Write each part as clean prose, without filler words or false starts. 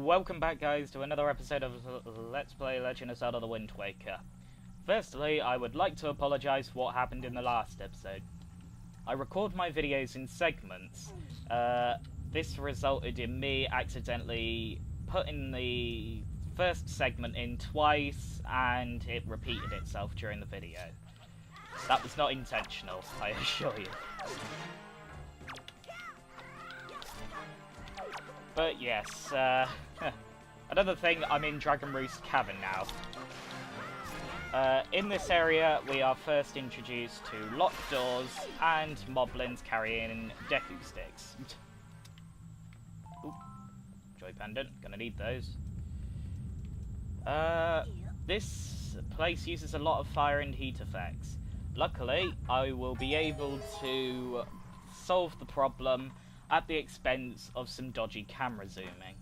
welcome back guys to another episode of Let's Play Legend of Zelda The Wind Waker. Firstly, I would like to apologise for what happened in the last episode. I record my videos in segments. This resulted in me accidentally putting the first segment in twice and it repeated itself during the video. That was not intentional, I assure you. But yes, another thing, I'm in Dragon Roost Cavern now. In this area, we are first introduced to locked doors and moblins carrying Deku sticks. Ooh, joy pendant, gonna need those. This place uses a lot of fire and heat effects. Luckily, I will be able to solve the problem at the expense of some dodgy camera zooming.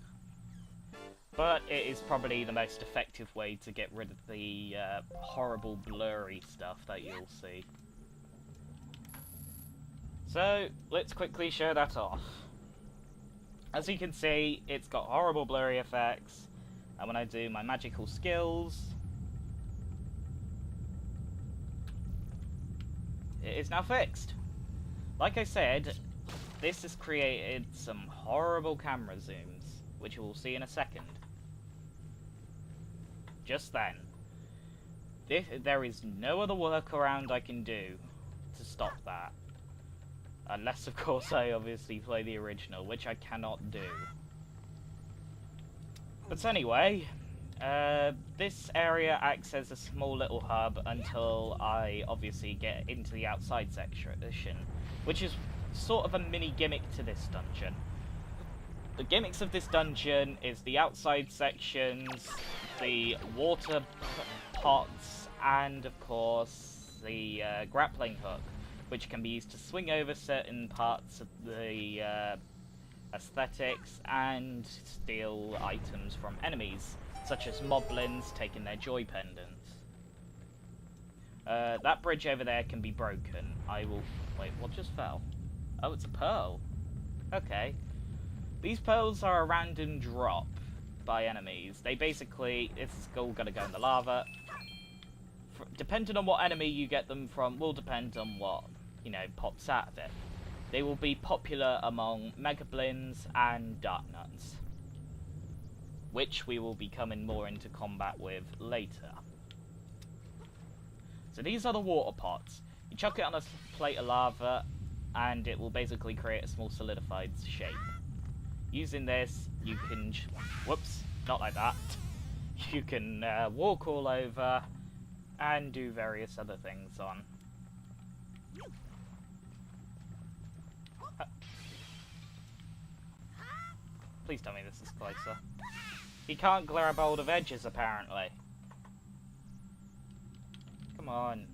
But it is probably the most effective way to get rid of the horrible blurry stuff that you'll see. So, let's quickly show that off. As you can see, it's got horrible blurry effects, and when I do my magical skills, it is now fixed. Like I said, this has created some horrible camera zooms, which you will see in a second. Just then. There is no other workaround I can do to stop that. Unless, of course, I obviously play the original, which I cannot do. But anyway, this area acts as a small little hub until I obviously get into the outside section, which is sort of a mini gimmick to this dungeon. The gimmicks of this dungeon is the outside sections, the water pots, and of course the grappling hook, which can be used to swing over certain parts of the aesthetics and steal items from enemies, such as moblins taking their joy pendants. That bridge over there can be broken. Wait, what just fell? Oh, it's a pearl. Okay. These pearls are a random drop by enemies. They basically, it's all gonna go in the lava. Depending on what enemy you get them from will depend on what, pops out of it. They will be popular among Megablins and Darknuts, which we will be coming more into combat with later. So these are the water pots. You chuck it on a plate of lava, and it will basically create a small solidified shape. Using this, you can... Whoops, not like that. You can walk all over and do various other things on. Please tell me this is closer. He can't grab hold of edges, apparently. Come on.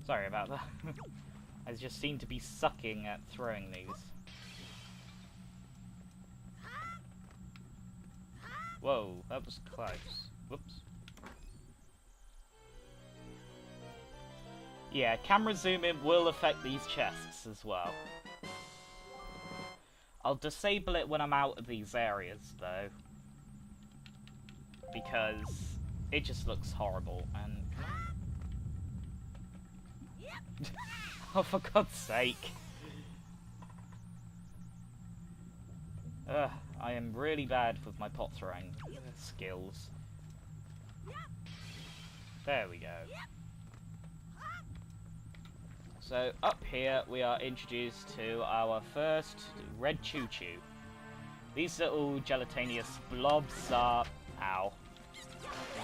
Sorry about that. I just seem to be sucking at throwing these. Whoa, that was close. Whoops. Yeah, camera zoom in will affect these chests as well. I'll disable it when I'm out of these areas, though, because it just looks horrible, and... Oh, for God's sake. I am really bad with my pot throwing skills. There we go. So, up here we are introduced to our first red choo-choo. These little gelatinous blobs are... Ow.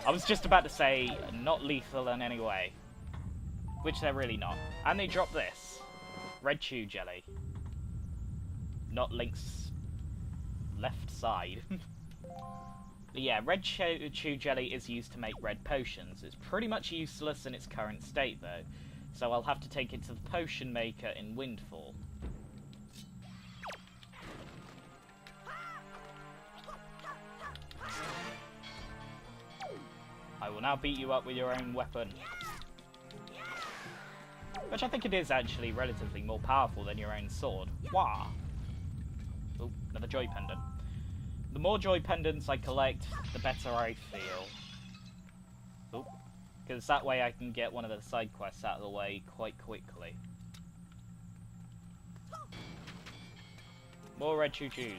I was just about to say, not lethal in any way. Which they're really not. And they drop this. Red chew jelly. Not Link's left side. But yeah, red chew jelly is used to make red potions. It's pretty much useless in its current state though. So I'll have to take it to the potion maker in Windfall. I will now beat you up with your own weapon. Which I think it is actually relatively more powerful than your own sword. Wah! Oh, another joy pendant. The more joy pendants I collect, the better I feel. Because that way I can get one of the side quests out of the way quite quickly. More red choo-choos.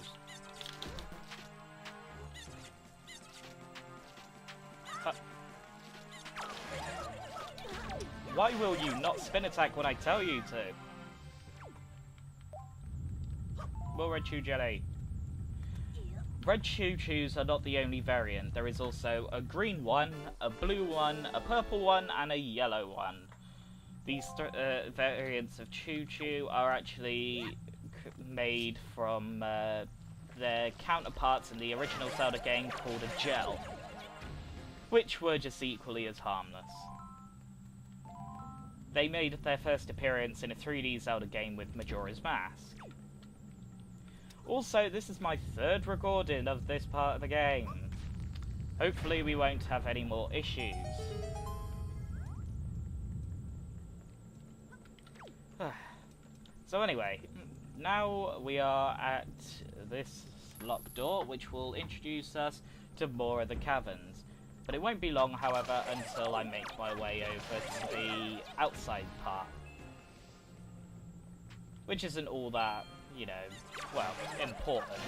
Why will you not spin attack when I tell you to? More red choo jelly. Red choo-choos are not the only variant. There is also a green one, a blue one, a purple one, and a yellow one. These variants of choo-choo are actually made from their counterparts in the original Zelda game called a gel, which were just equally as harmless. They made their first appearance in a 3D Zelda game with Majora's Mask. Also, this is my third recording of this part of the game. Hopefully we won't have any more issues. So anyway, now we are at this locked door, which will introduce us to more of the caverns. But it won't be long, however, until I make my way over to the outside part. Which isn't all that, you know, well, important.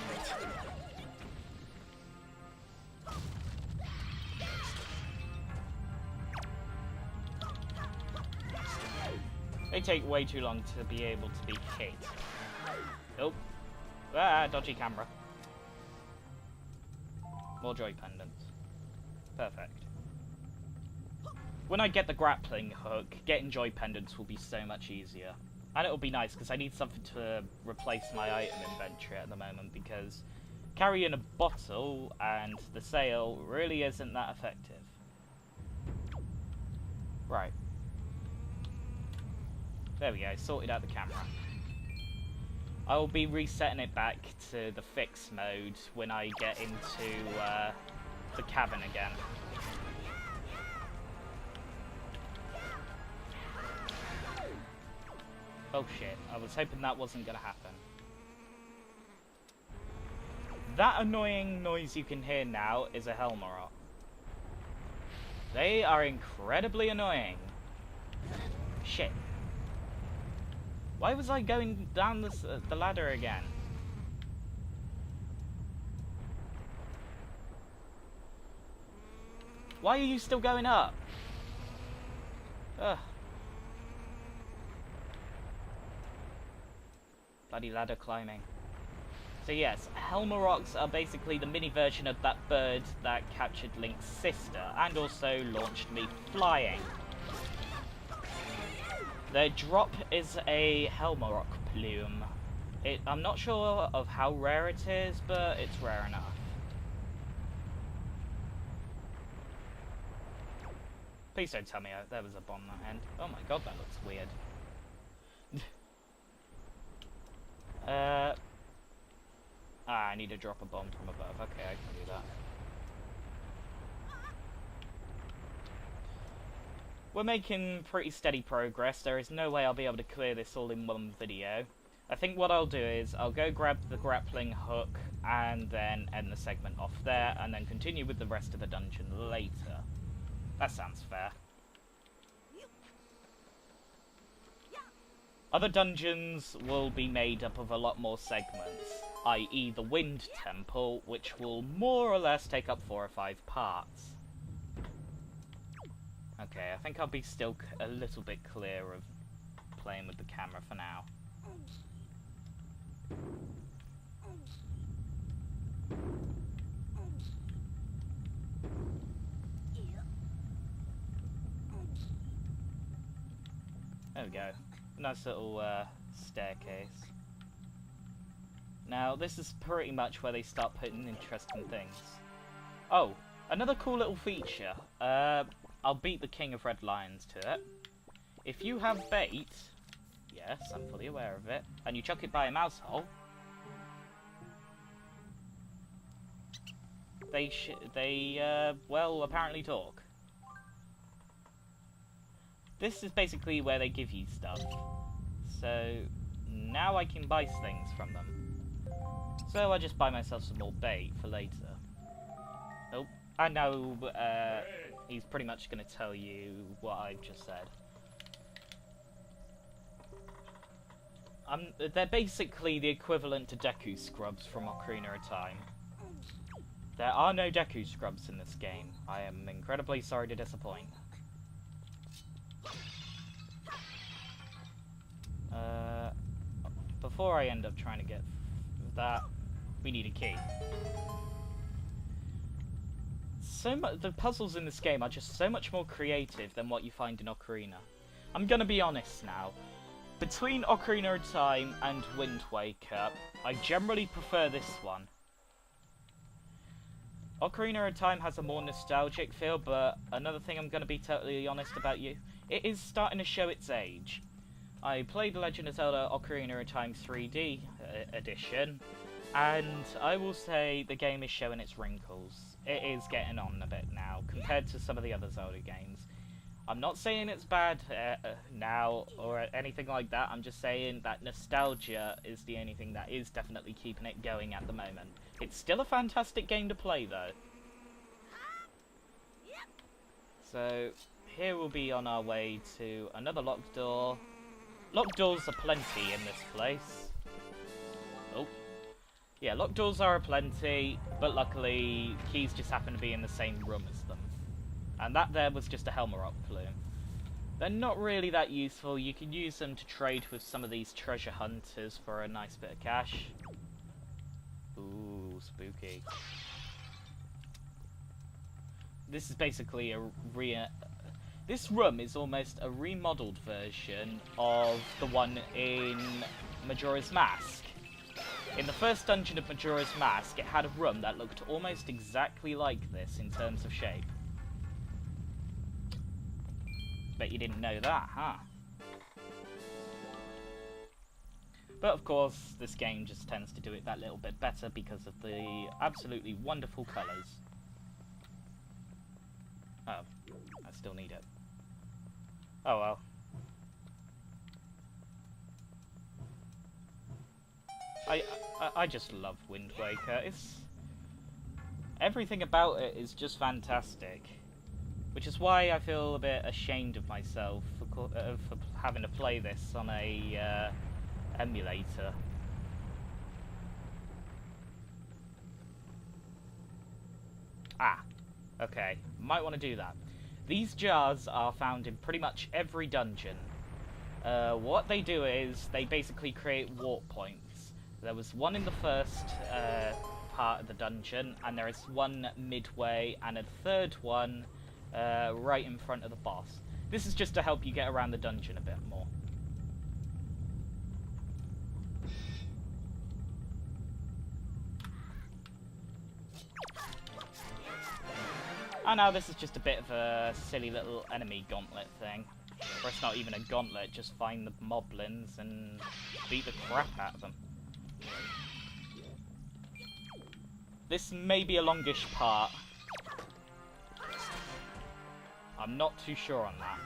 They take way too long to be able to be hit. Oh. Ah, dodgy camera. More joy pendants. Perfect. When I get the grappling hook, getting joy pendants will be so much easier. And it'll be nice, because I need something to replace my item inventory at the moment, because carrying a bottle and the sail really isn't that effective. Right. There we go, sorted out the camera. I will be resetting it back to the fixed mode when I get into the cavern again. Oh shit, I was hoping that wasn't gonna happen. That annoying noise you can hear now is a Helmarok. They are incredibly annoying. Shit. Why was I going down the ladder again? Why are you still going up? Ugh. Bloody ladder climbing. So yes, Helmaroks are basically the mini version of that bird that captured Link's sister, and also launched me flying. Their drop is a Helmarok plume. I'm not sure of how rare it is, but it's rare enough. Please don't tell me there was a bomb that end. Oh my god, that looks weird. I need to drop a bomb from above. Okay, I can do that. We're making pretty steady progress. There is no way I'll be able to clear this all in one video. I think what I'll do is I'll go grab the grappling hook and then end the segment off there, and then continue with the rest of the dungeon later. That sounds fair. Other dungeons will be made up of a lot more segments, i.e. the Wind Temple, which will more or less take up 4 or 5 parts. Okay, I think I'll be still a little bit clear of playing with the camera for now. There we go. Nice little staircase. Now, this is pretty much where they start putting interesting things. Oh, another cool little feature. I'll beat the King of Red Lions to it. If you have bait, yes, I'm fully aware of it, and you chuck it by a mouse hole, they well, apparently talk. This is basically where they give you stuff. So now I can buy things from them. So I just buy myself some more bait for later. Oh, I know he's pretty much going to tell you what I've just said. They're basically the equivalent to Deku scrubs from Ocarina of Time. There are no Deku scrubs in this game. I am incredibly sorry to disappoint. Before I end up trying to get that, we need a key. The puzzles in this game are just so much more creative than what you find in Ocarina. I'm gonna be honest now. Between Ocarina of Time and Wind Waker, I generally prefer this one. Ocarina of Time has a more nostalgic feel, but another thing I'm gonna be totally honest about you, it is starting to show its age. I played Legend of Zelda Ocarina of Time 3D edition, and I will say the game is showing its wrinkles. It is getting on a bit now, compared to some of the other Zelda games. I'm not saying it's bad now, or anything like that, I'm just saying that nostalgia is the only thing that is definitely keeping it going at the moment. It's still a fantastic game to play, though. So, here we'll be on our way to another locked door. Locked doors are plenty in this place. Oh. Yeah, locked doors are aplenty, but luckily keys just happen to be in the same room as them. And that there was just a Helmarok plume. They're not really that useful. You can use them to trade with some of these treasure hunters for a nice bit of cash. Ooh, spooky. This is basically this room is almost a remodeled version of the one in Majora's Mask. In the first dungeon of Majora's Mask, it had a room that looked almost exactly like this in terms of shape. Bet you didn't know that, huh? But of course, this game just tends to do it that little bit better because of the absolutely wonderful colours. Oh, I still need it. Oh well. I just love Wind Waker. Everything about it is just fantastic. Which is why I feel a bit ashamed of myself for having to play this on a emulator. Ah, okay. Might want to do that. These jars are found in pretty much every dungeon. What they do is they basically create warp points. There was one in the first part of the dungeon, and there is one midway, and a third one right in front of the boss. This is just to help you get around the dungeon a bit more. And now this is just a bit of a silly little enemy gauntlet thing. Or it's not even a gauntlet, just find the moblins and beat the crap out of them. This may be a longish part. I'm not too sure on that.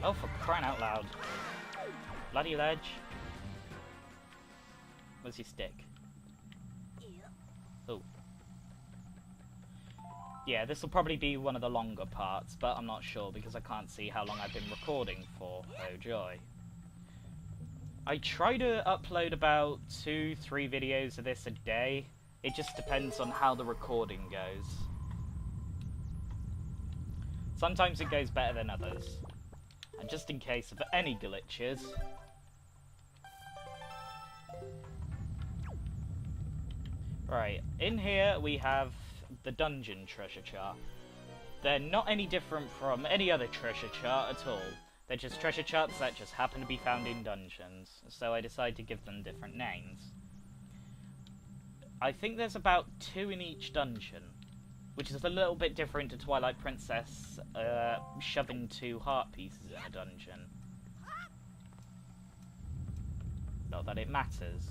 Oh, for crying out loud. Bloody ledge. Where's your stick? Oh. Yeah, this will probably be one of the longer parts, but I'm not sure because I can't see how long I've been recording for. Oh joy. I try to upload about 2-3 videos of this a day. It just depends on how the recording goes. Sometimes it goes better than others. And just in case of any glitches... Right, in here we have the dungeon treasure chart. They're not any different from any other treasure chart at all. They're just treasure charts that just happen to be found in dungeons, so I decided to give them different names. I think there's about 2 in each dungeon, which is a little bit different to Twilight Princess shoving 2 heart pieces in a dungeon. Not that it matters.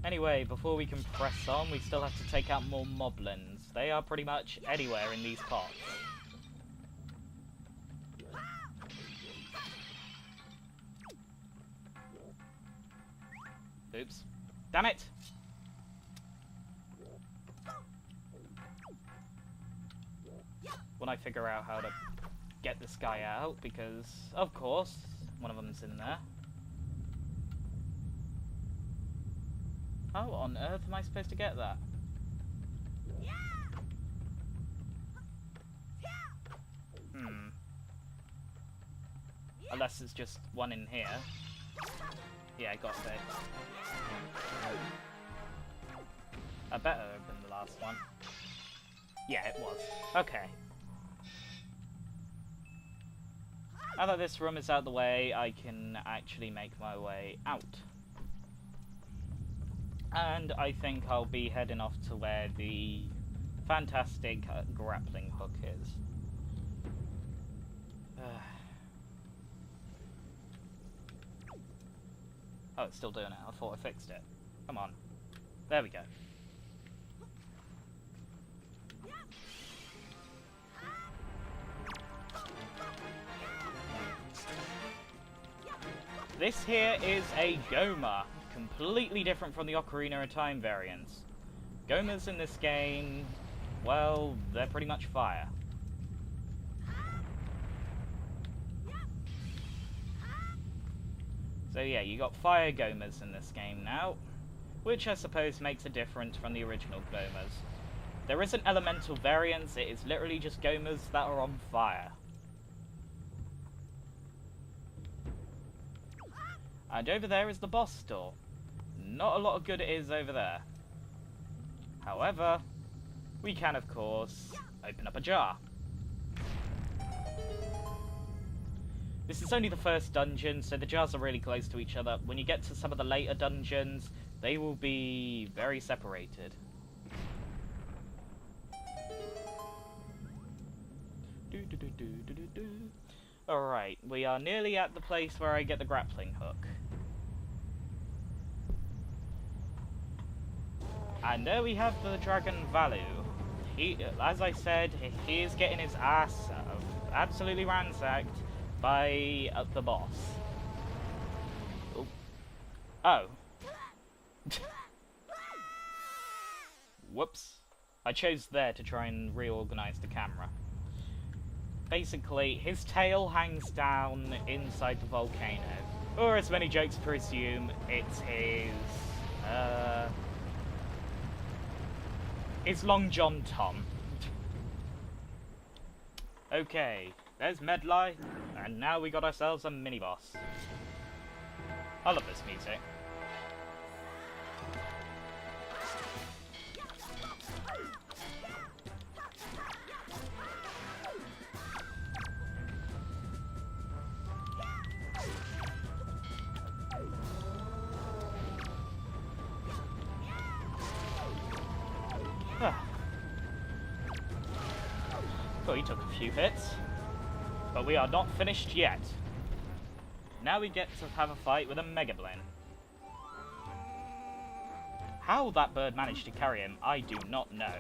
Anyway, before we can press on, we still have to take out more moblins. They are pretty much anywhere in these parts. Oops. Damn it! When I figure out how to get this guy out, because, of course, one of them's in there. How on earth am I supposed to get that? Unless it's just one in here. Yeah, got it. Better than the last one. Yeah, it was. Okay. Now that this room is out of the way, I can actually make my way out. And I think I'll be heading off to where the fantastic grappling hook is. Oh, it's still doing it. I thought I fixed it. Come on. There we go. This here is a Goma. Completely different from the Ocarina of Time variants. Gomas in this game, well, they're pretty much fire. So yeah, you got fire Gomas in this game now, which I suppose makes a difference from the original Gomas. There isn't elemental variants, it is literally just Gomas that are on fire. And over there is the boss door. Not a lot of good it is over there. However, we can of course open up a jar. This is only the first dungeon, so the jars are really close to each other. When you get to some of the later dungeons, they will be very separated. Alright, we are nearly at the place where I get the grappling hook. And there we have the Dragon Valu. He, as I said, he is getting his ass absolutely ransacked by the boss. Oh. Whoops. I chose there to try and reorganize the camera. Basically, his tail hangs down inside the volcano. Or as many jokes presume, it's his Long John Tom. Okay, there's Medli, and now we got ourselves a mini-boss. I love this music. Well, he took a few hits, but we are not finished yet. Now we get to have a fight with a Mega Blin. How that bird managed to carry him, I do not know.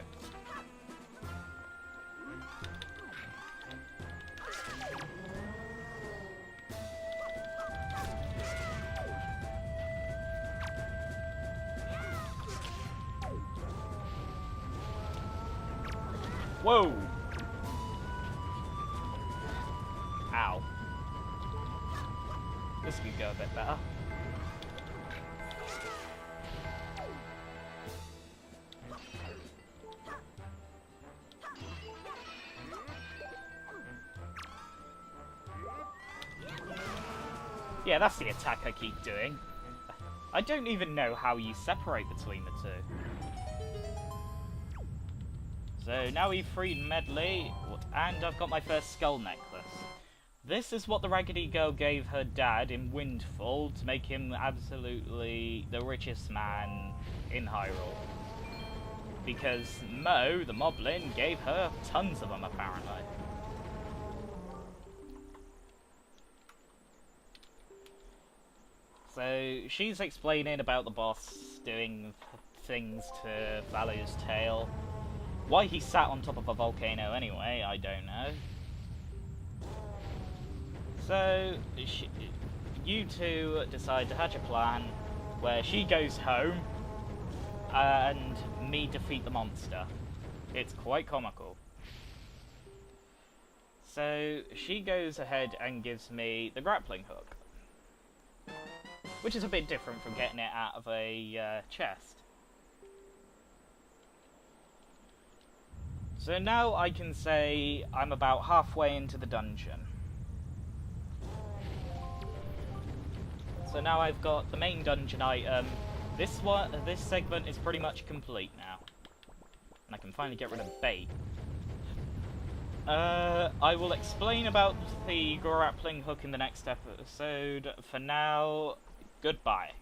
Whoa! Ow. This could go a bit better. Yeah, that's the attack I keep doing. I don't even know how you separate between the two. So now we've freed Medli, and I've got my first skull necklace. This is what the Raggedy Girl gave her dad in Windfall to make him absolutely the richest man in Hyrule. Because Mo, the Moblin, gave her tons of them apparently. So she's explaining about the boss doing things to Valu's tail. Why he sat on top of a volcano anyway, I don't know. So, you two decide to hatch a plan where she goes home and me defeat the monster. It's quite comical. So, she goes ahead and gives me the grappling hook, which is a bit different from getting it out of a chest. So now I can say I'm about halfway into the dungeon. So now I've got the main dungeon item. This segment is pretty much complete now. And I can finally get rid of bait. I will explain about the grappling hook in the next episode. For now, goodbye.